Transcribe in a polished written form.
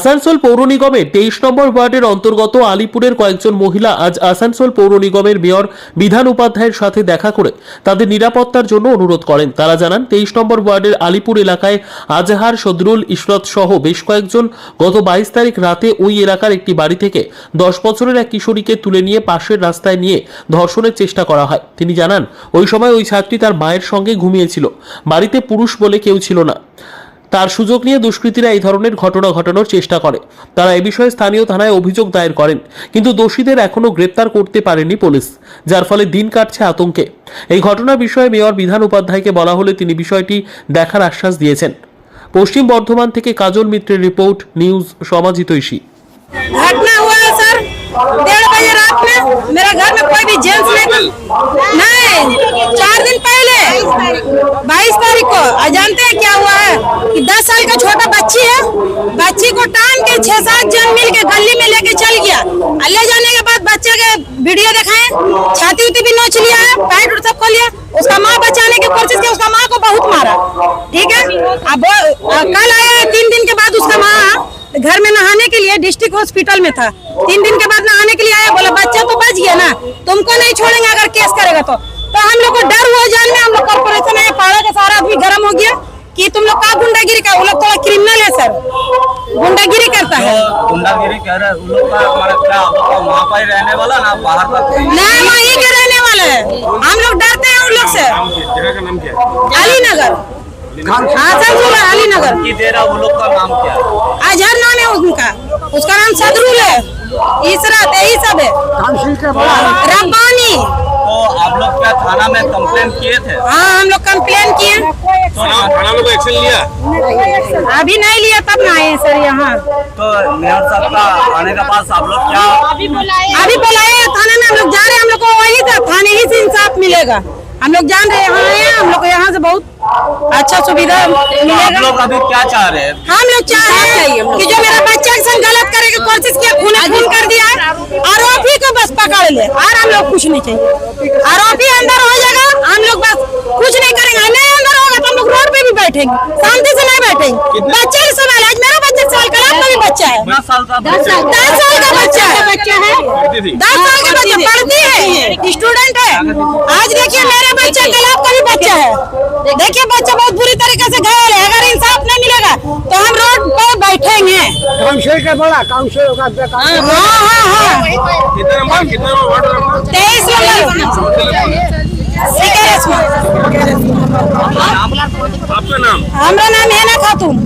আসানসোল পৌর নিগমের 23 নম্বর ওয়ার্ডের অন্তর্গত আলিপুরের কয়েকজন মহিলা আজ আসানসোল পৌর নিগমের মেয়র বিধান উপাধ্যায়ের সাথে দেখা করে তাদের নিরাপত্তার জন্য অনুরোধ করেন। তারা জানান 23 নম্বর ওয়ার্ডের আলিপুর এলাকায় আজহার, সদরুল, ইশরত সহ বেশ কয়েকজন গত 22 তারিখ রাতে ওই এলাকার একটি বাড়ি থেকে 10 বছরের এক কিশোরীকে তুলে নিয়ে পাশের রাস্তায় নিয়ে ধর্ষণের চেষ্টা করা হয়। তিনি জানান ওই সময় ওই ছাত্রী তার মায়ের সঙ্গে ঘুমিয়েছিল, বাড়িতে পুরুষ বলে কেউ ছিল না। তার সুযোগ নিয়ে দুষ্কৃতীরা এই ধরনের ঘটনা ঘটানোর চেষ্টা করে। তারা এ বিষয়ে স্থানীয় থানায় অভিযোগ দায়ের করেন, কিন্তু দোষীদের এখনো গ্রেপ্তার করতে পারেনি পুলিশ, যার ফলে দিন কাটছে আতঙ্কে। এই ঘটনার বিষয়ে মেয়র বিধান উপাধ্যায়কে বলা হলে তিনি বিষয়টি দেখার আশ্বাস দিয়েছেন। পশ্চিম বর্ধমান থেকে কাজল মিত্রের রিপোর্ট, নিউজ সমাজিতৈষী। घटना हुआ है सर 1:30 बजे रात में। मेरा घर में कोई भी जेंट्स नहीं 4 दिन पहले 22 तारीख को। जानते हैं क्या हुआ है कि 10 साल का छोटा बच्ची है, बच्ची को टांग के 6-7 जन मिल के गली में लेके चल गया। ले जाने के बाद बच्चे के वीडियो दिखाए, छाती उती भी नोच लिया है, पैर उठ सब खोल लिया। उसका माँ बचाने की कोशिश की, उसका माँ को बहुत मारा। ठीक है, अब कल आया 3 दिन के बाद उसका माँ घर में नहाने के लिए डिस्ट्रिक्ट हॉस्पिटल में था। 3 दिन के बाद नहाने के लिए आया, बोला बच्चा तो बच गया ना, तुमको नहीं छोड़ेंगे अगर केस करेगा तो हम लोग को डर हुआ जान में। हम लोग कॉर्पोरेशन है, पाड़ा का सारा आदमी गर्म हो गया कि तुम लोग का गुंडागिरी का। वो लोग थोड़ा क्रिमिनल है सर, गुंडागिरी करता है। गुंडागिरी कह रहे हैं उन लोग का, मतलब क्या वहाँ पर ही रहने वाला ना बाहर का? नहीं, वहीं के रहने वाले हैं। हम लोग डरते हैं उन लोग से। जगह का नाम क्या है? अलीनगर, अलीनगर। की दे रहा वो लोग का नाम क्या है? अजहर नाम है उनका, उसका नाम सदरुल है, इसरात, यही सब है, रब्बानी। तो आप लोग क्या थाना में कंप्लेन किए थे? हाँ, हम लोग कंप्लेन किए। तो थाना में एक्शन लिया? अभी नहीं लिया, तब ना आए सर यहाँ। तो मेयर साहब का आने के बाद आप लोग क्या अभी बुलाए थाने में। हम लोग जा रहे हैं, हम लोग को वही था, थाने ही से इंसाफ मिलेगा। हम लोग जान रहे यहाँ हैं, हम लोग को यहाँ से बहुत अच्छा सुविधा मिलेगा। आप लोग अभी क्या चाह रहे हैं? हम लोग चाह रहे हैं कि जो मेरा बच्चा के संग गलत करे की कोशिश किया, खून कर दिया, आरोपी को बस पकड़ ले, और हम लोग कुछ नहीं चाहिए। आरोपी अंदर हो जाएगा, हम लोग बस कुछ नहीं करेंगे। नहीं अंदर होगा तो हम लोग रोड पे भी बैठेंगे, शांति से नहीं बैठेंगे। बच्चे का सवाल है, आज मेरा बच्चा सवाल कल आपका भी बच्चा है। 10 साल का 10 साल का बच्चा है, 10 साल का बच्चा पढ़ती है, स्टूडेंट है। आज देखिए मेरा बच्चा, कल आपका भी बच्चा है। देखिए बच्चा बहुत बुरी तरीके से घायल है। अगर इंसाफ नहीं मिलेगा तो हम रोड पर बैठेंगे। काउंसिल का बड़ा काउंसिल होगा। हाँ, 23 आपका नाम? हमारा नाम है ना खातून।